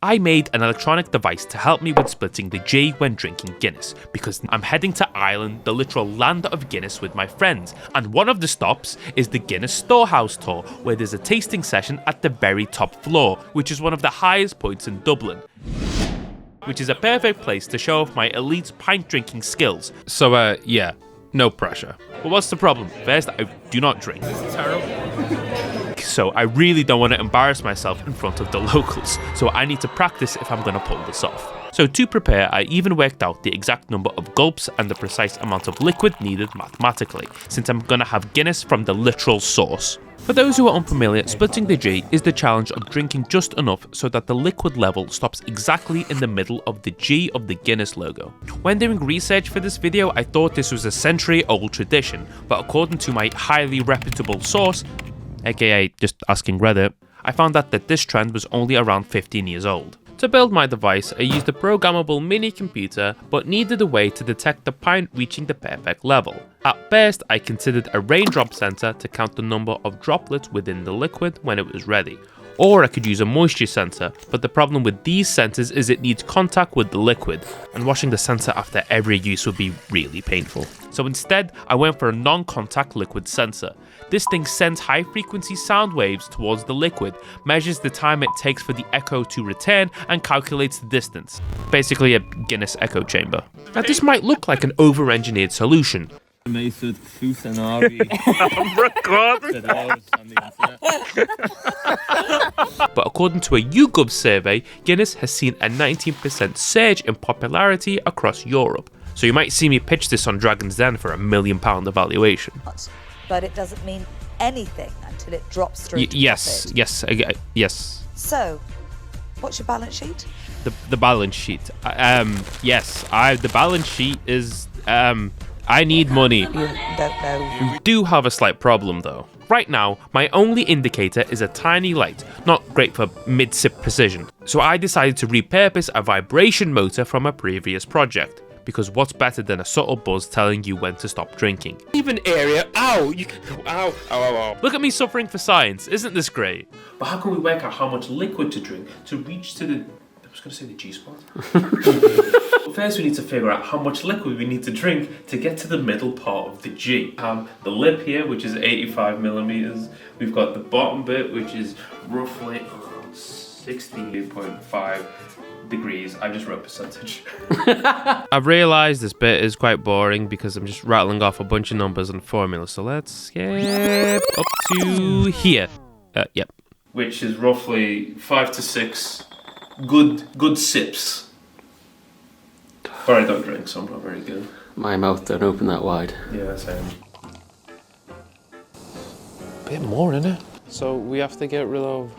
I made an electronic device to help me with splitting the G when drinking Guinness, because I'm heading to Ireland, the literal land of Guinness, with my friends, and one of the stops is the Guinness Storehouse tour, where there's a tasting session at the very top floor, which is one of the highest points in Dublin, which is a perfect place to show off my elite pint drinking skills. So yeah, no pressure. But what's the problem? First, I do not drink. So I really don't want to embarrass myself in front of the locals, so I need to practice if I'm going to pull this off. So to prepare, I even worked out the exact number of gulps and the precise amount of liquid needed mathematically, since I'm going to have Guinness from the literal source. For those who are unfamiliar, splitting the G is the challenge of drinking just enough so that the liquid level stops exactly in the middle of the G of the Guinness logo. When doing research for this video, I thought this was a century-old tradition, but according to my highly reputable source, aka just asking Reddit, I found out that this trend was only around 15 years old. To build my device, I used a programmable mini computer, but needed a way to detect the pint reaching the perfect level. At first, I considered a raindrop sensor to count the number of droplets within the liquid when it was ready. Or I could use a moisture sensor, but the problem with these sensors is it needs contact with the liquid, and washing the sensor after every use would be really painful. So instead, I went for a non-contact liquid sensor. This thing sends high-frequency sound waves towards the liquid, measures the time it takes for the echo to return, and calculates the distance. Basically a Guinness echo chamber. Now this might look like an over-engineered solution, I'm recording. but according to a YouGov survey, Guinness has seen a 19% surge in popularity across Europe. So you might see me pitch this on Dragon's Den for £1 million evaluation. But it doesn't mean anything until it drops through to Yes. So, what's your balance sheet? The balance sheet. The balance sheet is, I need money. You don't know. We do have a slight problem though. Right now, my only indicator is a tiny light, not great for mid-sip precision. So I decided to repurpose a vibration motor from a previous project. Because what's better than a subtle buzz telling you when to stop drinking? Even area, ow, ow. Look at me suffering for science, isn't this great? But how can we work out how much liquid to drink to reach to the, I was going to say the G-spot. First we need to figure out how much liquid we need to drink to get to the middle part of the G. The lip here, which is 85 millimeters. We've got the bottom bit, which is roughly 68.5 degrees. I just wrote percentage. I've realised this bit is quite boring because I'm just rattling off a bunch of numbers and formulas. So let's skip up to here. Yep. Which is roughly 5 to 6 good sips. But I don't drink, so I'm not very good. My mouth don't open that wide. Yeah, same. Bit more, innit? So we have to get rid of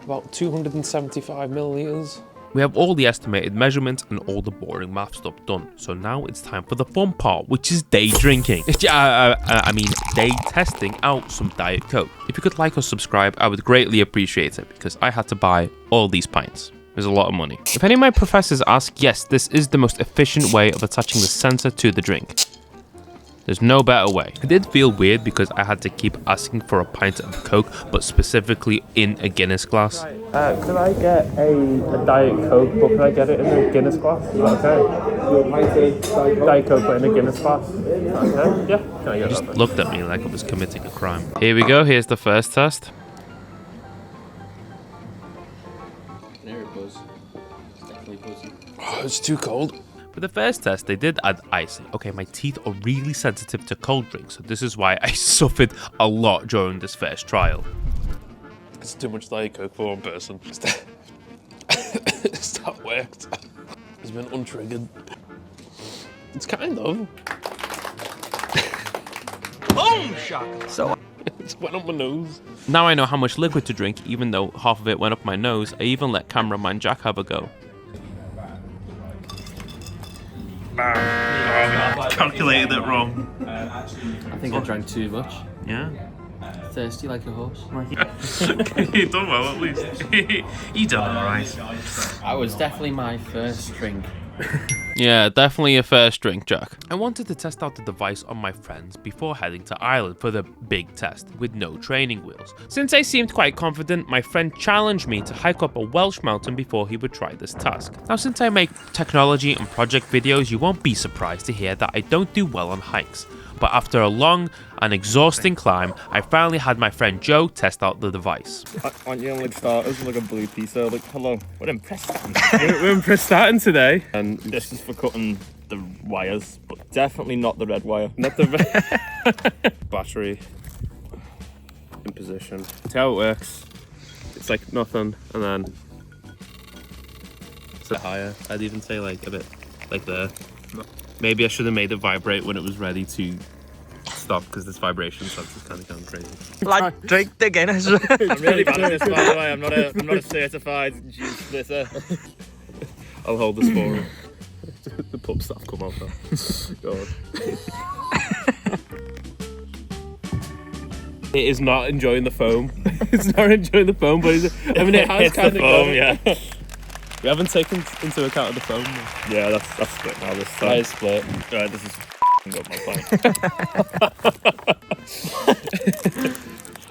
about 275 milliliters. We have all the estimated measurements and all the boring math stuff done. So now it's time for the fun part, which is day drinking. Day testing out some Diet Coke. If you could like or subscribe, I would greatly appreciate it because I had to buy all these pints. There's a lot of money. If any of my professors ask, yes, this is the most efficient way of attaching the sensor to the drink. There's no better way. It did feel weird because I had to keep asking for a pint of Coke, but specifically in a Guinness glass. Could I get a Diet Coke, but could I get it in a Guinness glass? Is that okay? Diet Coke, but in a Guinness glass? Okay? Yeah. Can I get that? Just looked at me like I was committing a crime. Here we go. Here's the first test. Oh, it's too cold. For the first test, they did add ice. Okay, my teeth are really sensitive to cold drinks, so this is why I suffered a lot during this first trial. It's too much Diet Coke for one person. That worked. It's been untriggered. It's kind of. Boom! Shock! So it went up my nose. Now I know how much liquid to drink, even though half of it went up my nose. I even let cameraman Jack have a go. I calculated it wrong. I think I drank too much. Yeah. Thirsty like a horse. You done well at least. You done alright. That was definitely my first drink Yeah, definitely a first drink, Jack. I wanted to test out the device on my friends before heading to Ireland for the big test with no training wheels. Since I seemed quite confident, my friend challenged me to hike up a Welsh mountain before he would try this task. Now, since I make technology and project videos, you won't be surprised to hear that I don't do well on hikes. But after a long and exhausting climb, I finally had my friend Joe test out the device. Aren't you on like starters and like a blue pizza? Like, hello, we're in press starting. we're in press starting today. And this is for cutting the wires, but definitely not the red wire. Not the battery in position. That's how it works. It's like nothing, and then it's a higher. I'd even say like a bit like there. Maybe I should have made it vibrate when it was ready to stop, because this vibration starts kind of going crazy. Like, drink the Guinness. I'm really bad at this, by the way. I'm not a certified juice splitter. I'll hold this for him. The pub staff come out now. God. It is not enjoying the foam. It's not enjoying the foam, but I mean, it has kind of foam, yeah. We haven't taken into account the foam. Yeah, that's split now this time. That is split. Right, this is up my pint.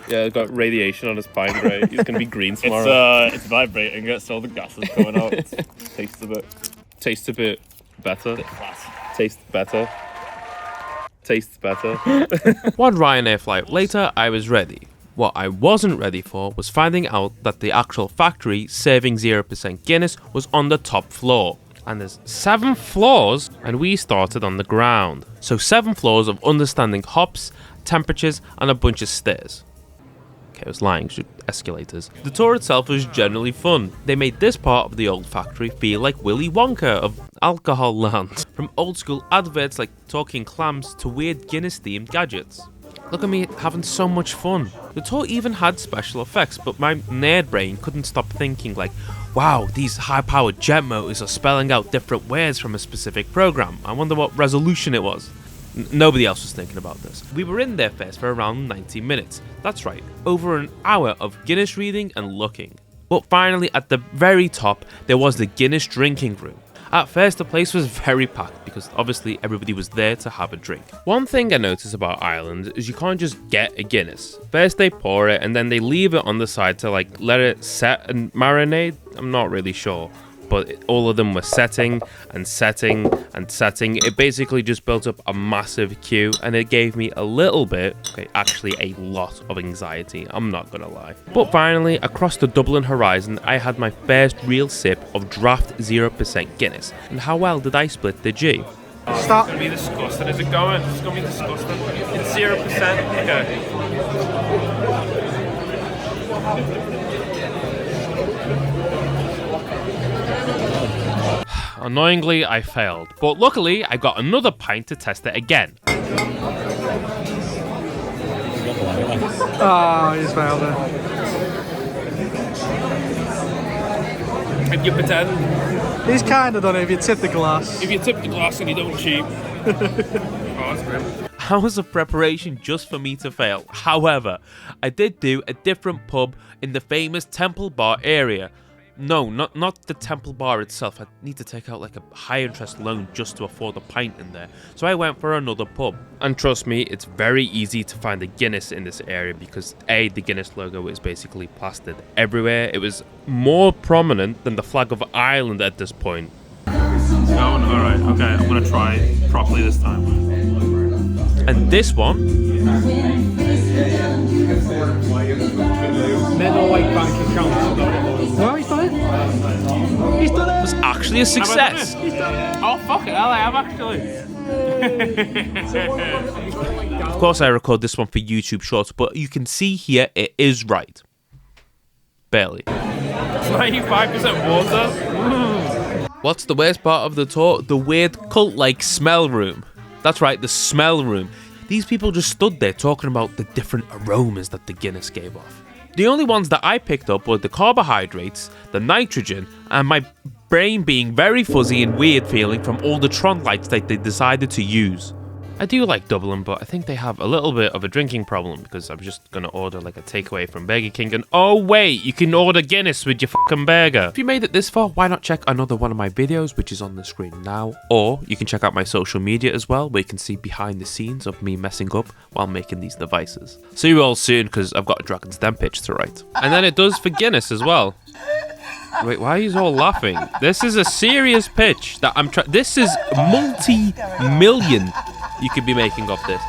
Yeah, got radiation on his pint, right? He's gonna be green tomorrow. It's vibrating, it's all the gases coming out. Tastes a bit better. Tastes better. Tastes better. One Ryanair flight later, I was ready. What I wasn't ready for was finding out that the actual factory serving 0% Guinness was on the top floor. And there's 7 floors, and we started on the ground. So 7 floors of understanding hops, temperatures, and a bunch of stairs. Okay, I was lying, escalators. The tour itself was generally fun. They made this part of the old factory feel like Willy Wonka of alcohol land. From old school adverts like talking clams to weird Guinness themed gadgets. Look at me having so much fun. The tour even had special effects, but my nerd brain couldn't stop thinking like, wow, these high-powered jet motors are spelling out different words from a specific program. I wonder what resolution it was. Nobody else was thinking about this. We were in there first for around 90 minutes. That's right, over an hour of Guinness reading and looking. But finally, at the very top, there was the Guinness-drinking room. At first, the place was very packed because obviously everybody was there to have a drink. One thing I noticed about Ireland is you can't just get a Guinness. First they pour it and then they leave it on the side to like let it set and marinate. I'm not really sure. But all of them were setting and setting and setting. It basically just built up a massive queue, and it gave me a little bit, okay, actually a lot of anxiety, I'm not gonna lie. But finally, across the Dublin horizon, I had my first real sip of draft 0% Guinness. And how well did I split the G? Stop. It's gonna be disgusting. Is it going? It's gonna be disgusting. It's 0%. Okay. Annoyingly, I failed, but luckily I got another pint to test it again. Oh, he's failed it. If you pretend. He's kind of done it if you tip the glass. If you tip the glass and you don't cheat. Oh, that's grim. Hours of preparation just for me to fail. However, I did do a different pub in the famous Temple Bar area. No, not the Temple Bar itself. I need to take out like a high interest loan just to afford a pint in there. So I went for another pub. And trust me, it's very easy to find a Guinness in this area because A, the Guinness logo is basically plastered everywhere. It was more prominent than the flag of Ireland at this point. Oh, alright, okay, I'm gonna try properly this time. And this one No, he's done it. He's done it. was actually a success. Oh, fucking hell, I have actually. Of course I record this one for YouTube Shorts, but you can see here it is right. Barely. It's 95% water. What's the worst part of the tour? The weird cult-like smell room. That's right, the smell room. These people just stood there talking about the different aromas that the Guinness gave off. The only ones that I picked up were the carbohydrates, the nitrogen, and my brain being very fuzzy and weird feeling from all the Tron lights that they decided to use. I do like Dublin, but I think they have a little bit of a drinking problem because I'm just gonna order like a takeaway from Burger King and oh wait, you can order Guinness with your fucking burger. If you made it this far, why not check another one of my videos, which is on the screen now, or you can check out my social media as well, where you can see behind the scenes of me messing up while making these devices. See you all soon because I've got a Dragon's Den pitch to write. And then it does for Guinness as well. Wait, why are you all laughing? This is a serious pitch that I'm trying. This is multi-million you could be making off this.